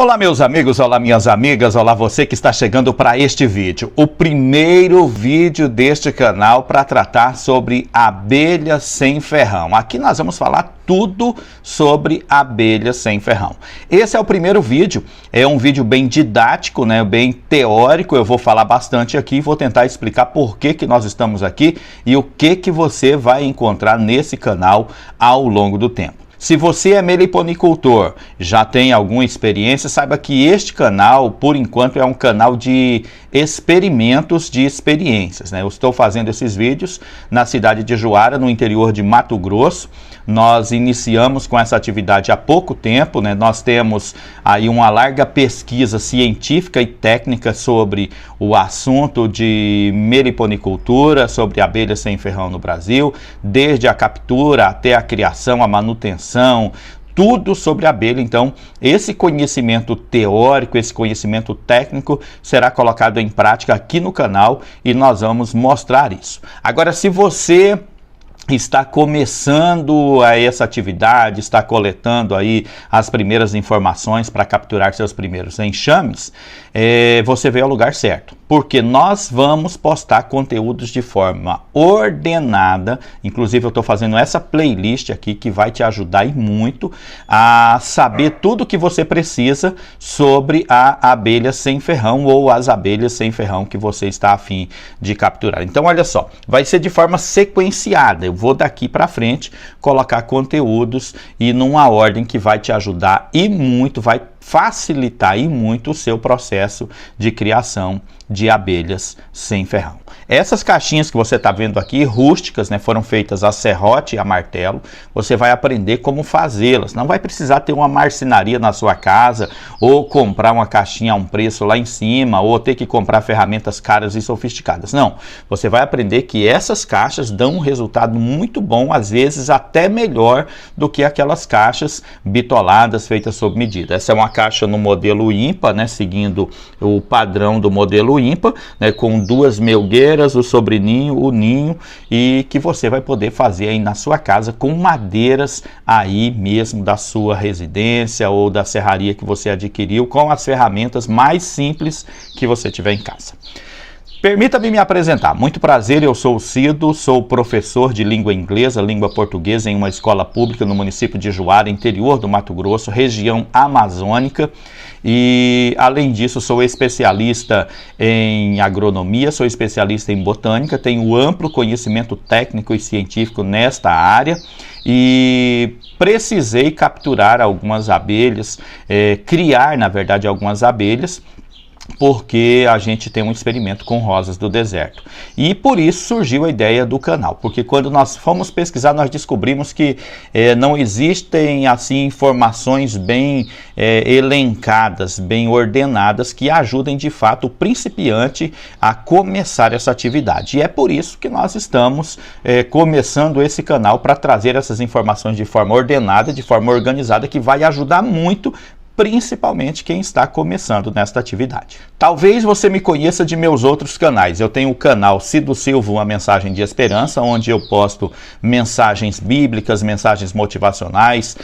Olá meus amigos, olá minhas amigas, olá você que está chegando para este vídeo. O primeiro vídeo deste canal para tratar sobre abelhas sem ferrão. Aqui nós vamos falar tudo sobre abelhas sem ferrão. Esse é o primeiro vídeo, é um vídeo bem didático, né, bem teórico. Eu vou falar bastante aqui e vou tentar explicar por que nós estamos aqui e o que você vai encontrar nesse canal ao longo do tempo. Se você é meliponicultor, já tem alguma experiência, saiba que este canal, por enquanto, é um canal de experimentos de experiências, né? Eu estou fazendo esses vídeos na cidade de Juara, no interior de Mato Grosso. Nós iniciamos com essa atividade há pouco tempo, né? Nós temos aí uma larga pesquisa científica e técnica sobre o assunto de meliponicultura, sobre abelhas sem ferrão no Brasil, desde a captura até a criação, a manutenção, tudo sobre a abelha. Então, esse conhecimento teórico, esse conhecimento técnico será colocado em prática aqui no canal e nós vamos mostrar isso. Agora, se você está começando essa atividade, está coletando aí as primeiras informações para capturar seus primeiros enxames, você veio ao lugar certo, porque nós vamos postar conteúdos de forma ordenada. Inclusive eu estou fazendo essa playlist aqui que vai te ajudar e muito a saber tudo que você precisa sobre a abelha sem ferrão ou as abelhas sem ferrão que você está a fim de capturar. Então olha só, vai ser de forma sequenciada. Eu vou daqui para frente colocar conteúdos e numa ordem que vai te ajudar e muito, vai facilitar e muito o seu processo de criação de abelhas sem ferrão. Essas caixinhas que você está vendo aqui, rústicas, né, foram feitas a serrote e a martelo. Você vai aprender como fazê-las. Não vai precisar ter uma marcenaria na sua casa, ou comprar uma caixinha a um preço lá em cima, ou ter que comprar ferramentas caras e sofisticadas. Não, você vai aprender que essas caixas dão um resultado muito bom, às vezes até melhor do que aquelas caixas bitoladas feitas sob medida. Essa é uma caixa no modelo IMPA, né, seguindo o padrão do modelo IMPA, né, com duas melgueiras, o sobreninho, o ninho, e que você vai poder fazer aí na sua casa com madeiras aí mesmo da sua residência ou da serraria que você adquiriu, com as ferramentas mais simples que você tiver em casa. Permita-me me apresentar. Muito prazer, eu sou o Cido, sou professor de língua inglesa, língua portuguesa em uma escola pública no município de Juara, interior do Mato Grosso, região amazônica. E, além disso, sou especialista em agronomia, sou especialista em botânica, tenho amplo conhecimento técnico e científico nesta área e precisei capturar algumas abelhas, criar, na verdade, algumas abelhas, porque a gente tem um experimento com rosas do deserto. E por isso surgiu a ideia do canal, porque quando nós fomos pesquisar, nós descobrimos que não existem assim informações bem elencadas, bem ordenadas, que ajudem de fato o principiante a começar essa atividade. E é por isso que nós estamos começando esse canal, para trazer essas informações de forma ordenada, de forma organizada, que vai ajudar muito principalmente quem está começando nesta atividade. Talvez você me conheça de meus outros canais. Eu tenho o canal Cido Silva, uma mensagem de esperança, onde eu posto mensagens bíblicas, mensagens motivacionais,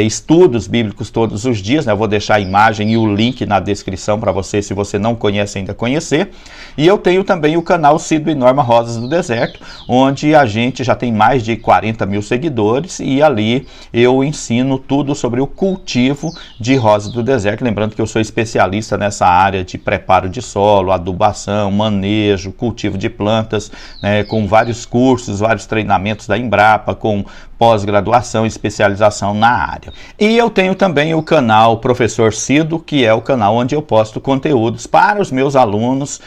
estudos bíblicos todos os dias, né? Eu vou deixar a imagem e o link na descrição para você, se você não conhece ainda, conhecer. E eu tenho também o canal Cido e Norma Rosas do Deserto, onde a gente já tem mais de 40 mil seguidores e ali eu ensino tudo sobre o cultivo de rosas do deserto, lembrando que eu sou especialista nessa área de preparo de solo, adubação, manejo, cultivo de plantas, né, com vários cursos, vários treinamentos da Embrapa, com pós-graduação e especialização na área. E eu tenho também o canal Professor Cido, que é o canal onde eu posto conteúdos para os meus alunos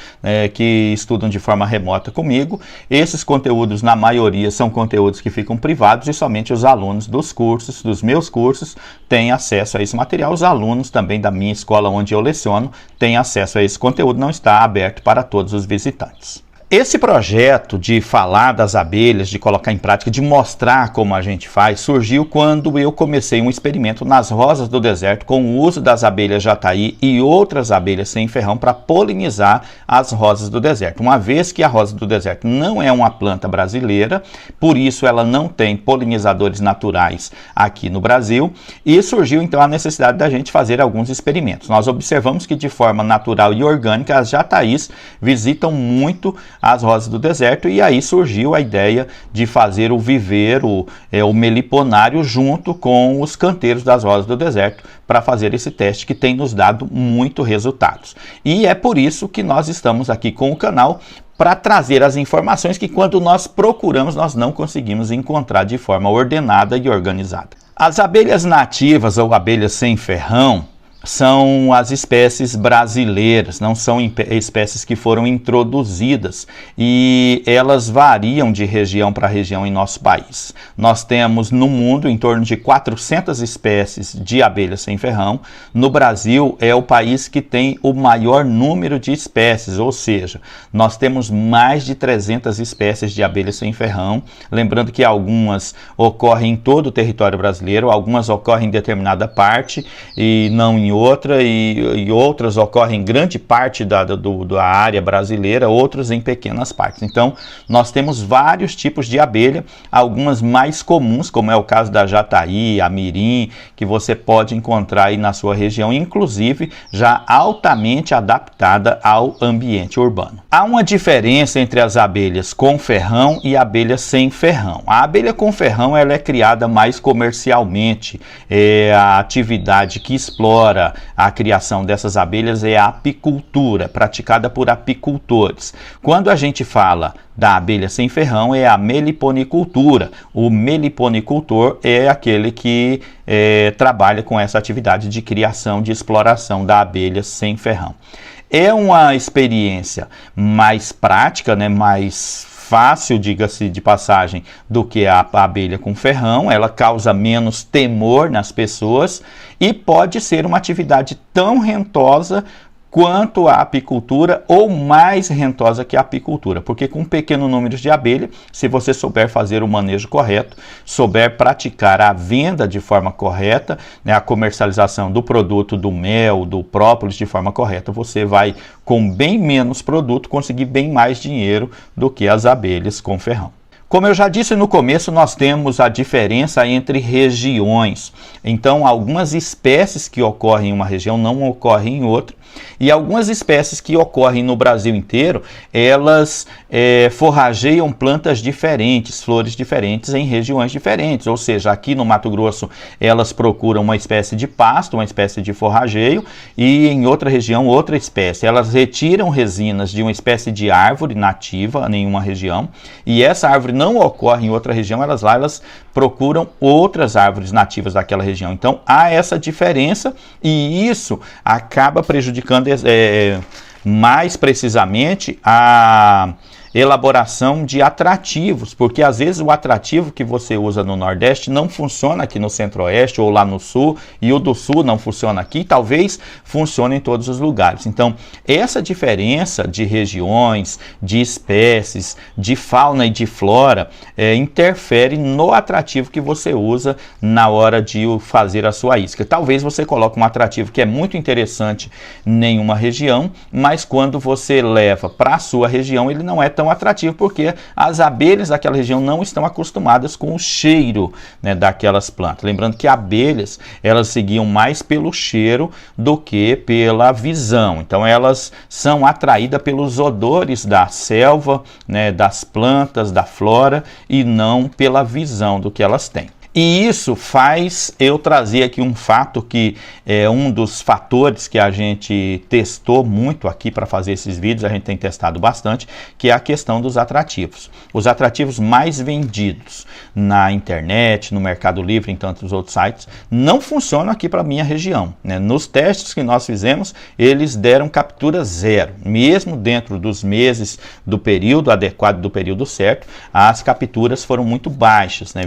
que estudam de forma remota comigo. Esses conteúdos, na maioria, são conteúdos que ficam privados e somente os alunos dos cursos, dos meus cursos, têm acesso a esse material. Os alunos também da minha escola onde eu leciono têm acesso a esse conteúdo, não está aberto para todos os visitantes. Esse projeto de falar das abelhas, de colocar em prática, de mostrar como a gente faz, surgiu quando eu comecei um experimento nas rosas do deserto com o uso das abelhas jataí e outras abelhas sem ferrão para polinizar as rosas do deserto. Uma vez que a rosa do deserto não é uma planta brasileira, por isso ela não tem polinizadores naturais aqui no Brasil, e surgiu então a necessidade da gente fazer alguns experimentos. Nós observamos que de forma natural e orgânica as jataís visitam muito as rosas do deserto, e aí surgiu a ideia de fazer o viveiro, o meliponário, junto com os canteiros das rosas do deserto, para fazer esse teste que tem nos dado muito resultados. E é por isso que nós estamos aqui com o canal, para trazer as informações que quando nós procuramos nós não conseguimos encontrar de forma ordenada e organizada. As abelhas nativas ou abelhas sem ferrão são as espécies brasileiras, não são espécies que foram introduzidas, e elas variam de região para região em nosso país. Nós temos no mundo em torno de 400 espécies de abelhas sem ferrão. No Brasil é o país que tem o maior número de espécies, ou seja, nós temos mais de 300 espécies de abelhas sem ferrão. Lembrando que algumas ocorrem em todo o território brasileiro, algumas ocorrem em determinada parte e não em outra, e outras ocorrem em grande parte da área brasileira, outras em pequenas partes. Então, nós temos vários tipos de abelha, algumas mais comuns, como é o caso da jataí, a mirim, que você pode encontrar aí na sua região, inclusive já altamente adaptada ao ambiente urbano. Há uma diferença entre as abelhas com ferrão e abelhas sem ferrão. A abelha com ferrão ela é criada mais comercialmente, a atividade que explora a criação dessas abelhas é a apicultura, praticada por apicultores. Quando a gente fala da abelha sem ferrão, é a meliponicultura. O meliponicultor é aquele que trabalha com essa atividade de criação, de exploração da abelha sem ferrão. É uma experiência mais prática, né, mais fácil, diga-se de passagem, do que a abelha com ferrão. Ela causa menos temor nas pessoas e pode ser uma atividade tão rentosa quanto a apicultura ou mais rentosa que a apicultura, porque com um pequeno número de abelha, se você souber fazer o manejo correto, souber praticar a venda de forma correta, né, a comercialização do produto, do mel, do própolis de forma correta, você vai com bem menos produto conseguir bem mais dinheiro do que as abelhas com ferrão. Como eu já disse no começo, nós temos a diferença entre regiões. Então, algumas espécies que ocorrem em uma região não ocorrem em outra. E algumas espécies que ocorrem no Brasil inteiro, elas forrageiam plantas diferentes, flores diferentes em regiões diferentes. Ou seja, aqui no Mato Grosso, elas procuram uma espécie de pasto, uma espécie de forrageio, e em outra região, outra espécie. Elas retiram resinas de uma espécie de árvore nativa em uma região, e essa árvore não ocorre em outra região, elas procuram outras árvores nativas daquela região. Então, há essa diferença, e isso acaba prejudicando mais precisamente a elaboração de atrativos, porque às vezes o atrativo que você usa no Nordeste não funciona aqui no Centro-Oeste ou lá no Sul, e o do Sul não funciona aqui, talvez funcione em todos os lugares. Então, essa diferença de regiões, de espécies, de fauna e de flora interfere no atrativo que você usa na hora de fazer a sua isca. Talvez você coloque um atrativo que é muito interessante em uma região, mas quando você leva para a sua região, ele não é tão atrativo, porque as abelhas daquela região não estão acostumadas com o cheiro, né, daquelas plantas. Lembrando que abelhas, elas seguiam mais pelo cheiro do que pela visão. Então elas são atraídas pelos odores da selva, né, das plantas, da flora, e não pela visão do que elas têm. E isso faz eu trazer aqui um fato que é um dos fatores que a gente testou muito aqui para fazer esses vídeos, a gente tem testado bastante, que é a questão dos atrativos. Os atrativos mais vendidos na internet, no Mercado Livre, em tantos outros sites, não funcionam aqui para a minha região, né? Nos testes que nós fizemos, eles deram captura zero. Mesmo dentro dos meses do período adequado, do período certo, as capturas foram muito baixas, né?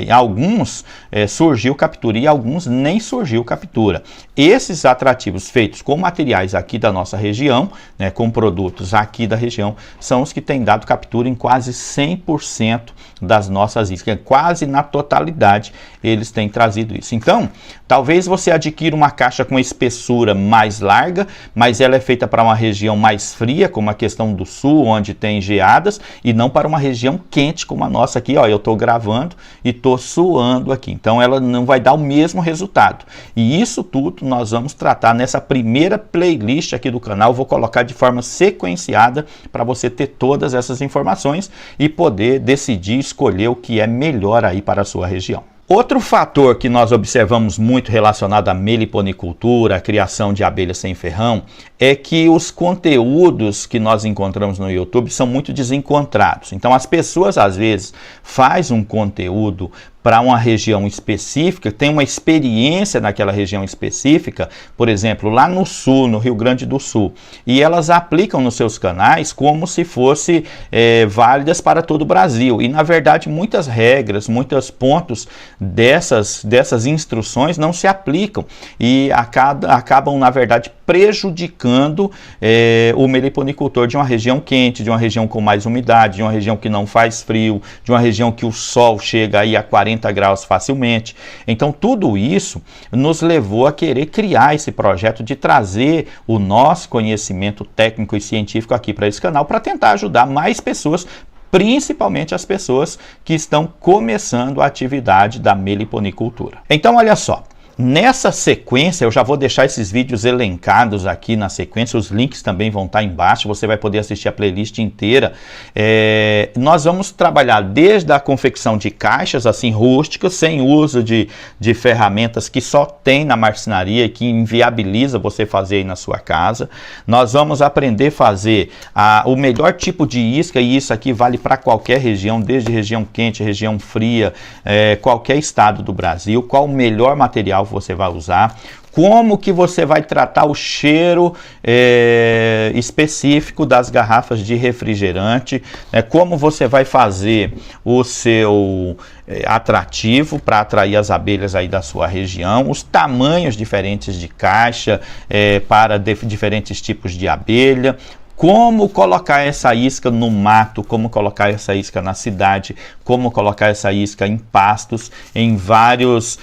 Alguns alguns surgiu captura e alguns nem surgiu captura. Esses atrativos feitos com materiais aqui da nossa região, né, com produtos aqui da região, são os que têm dado captura em quase 100% das nossas iscas, quase na totalidade eles têm trazido isso. Então, talvez você adquira uma caixa com espessura mais larga, mas ela é feita para uma região mais fria, como a questão do sul, onde tem geadas, e não para uma região quente como a nossa aqui. Ó, eu estou gravando e estou suando aqui, então ela não vai dar o mesmo resultado. E isso tudo nós vamos tratar nessa primeira playlist aqui do canal. Vou colocar de forma sequenciada para você ter todas essas informações e poder decidir, escolher o que é melhor aí para a sua região. Outro fator que nós observamos muito relacionado à meliponicultura, a criação de abelhas sem ferrão, é que os conteúdos que nós encontramos no YouTube são muito desencontrados. Então as pessoas às vezes fazem um conteúdo para uma região específica, tem uma experiência naquela região específica, por exemplo, lá no sul, no Rio Grande do Sul, e elas aplicam nos seus canais como se fosse válidas para todo o Brasil. E na verdade muitas regras, muitos pontos dessas instruções não se aplicam e acabam na verdade prejudicando o meliponicultor de uma região quente, de uma região com mais umidade, de uma região que não faz frio, de uma região que o sol chega aí a 40 graus facilmente. Então tudo isso nos levou a querer criar esse projeto de trazer o nosso conhecimento técnico e científico aqui para esse canal, para tentar ajudar mais pessoas, principalmente as pessoas que estão começando a atividade da meliponicultura. Então olha só, nessa sequência, eu já vou deixar esses vídeos elencados aqui na sequência, os links também vão estar embaixo, você vai poder assistir a playlist inteira. Nós vamos trabalhar desde a confecção de caixas, assim, rústicas, sem uso de ferramentas que só tem na marcenaria e que inviabiliza você fazer aí na sua casa. Nós vamos aprender a fazer o melhor tipo de isca, e isso aqui vale para qualquer região, desde região quente, região fria, qualquer estado do Brasil, qual o melhor material você vai usar, como que você vai tratar o cheiro específico das garrafas de refrigerante, como você vai fazer o seu atrativo para atrair as abelhas aí da sua região, os tamanhos diferentes de caixa para diferentes tipos de abelha, como colocar essa isca no mato, como colocar essa isca na cidade, como colocar essa isca em pastos, em vários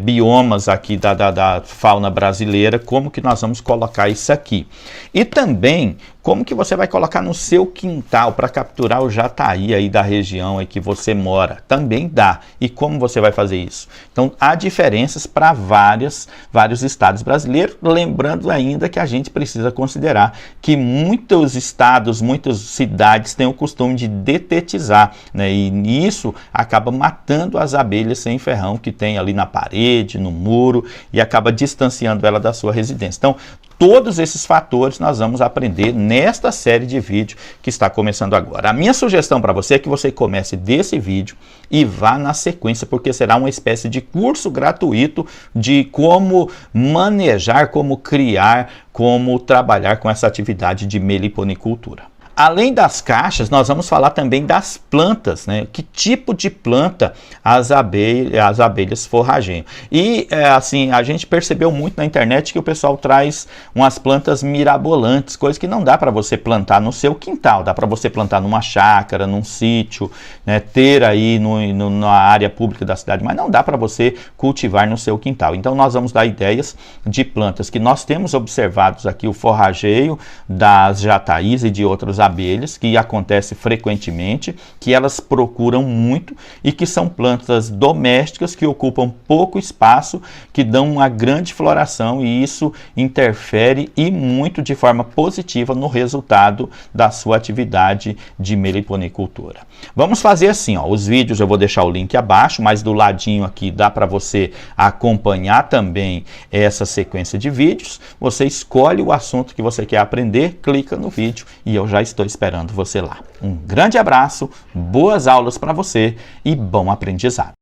biomas aqui da fauna brasileira, como que nós vamos colocar isso aqui. E também como que você vai colocar no seu quintal para capturar o jataí aí da região aí que você mora. Também dá. E como você vai fazer isso? Então, há diferenças para vários estados brasileiros, lembrando ainda que a gente precisa considerar que muitos estados, muitas cidades têm o costume de detetizar, né? E isso acaba matando as abelhas sem ferrão que tem ali na parede, no muro, e acaba distanciando ela da sua residência. Então, todos esses fatores nós vamos aprender nesta série de vídeos que está começando agora. A minha sugestão para você é que você comece desse vídeo e vá na sequência, porque será uma espécie de curso gratuito de como manejar, como criar, como trabalhar com essa atividade de meliponicultura. Além das caixas, nós vamos falar também das plantas, né? Que tipo de planta as abelhas forrageiam. E, assim, a gente percebeu muito na internet que o pessoal traz umas plantas mirabolantes, coisas que não dá para você plantar no seu quintal, dá para você plantar numa chácara, num sítio, né? Ter aí na área pública da cidade, mas não dá para você cultivar no seu quintal. Então, nós vamos dar ideias de plantas que nós temos observados aqui, o forrageio das jataís e de outros abelhas, que acontece frequentemente, que elas procuram muito e que são plantas domésticas que ocupam pouco espaço, que dão uma grande floração, e isso interfere e muito de forma positiva no resultado da sua atividade de meliponicultura. Vamos fazer assim, ó, os vídeos eu vou deixar o link abaixo, mas do ladinho aqui dá para você acompanhar também essa sequência de vídeos. Você escolhe o assunto que você quer aprender, clica no vídeo e eu já estou esperando você lá. Um grande abraço, boas aulas para você e bom aprendizado.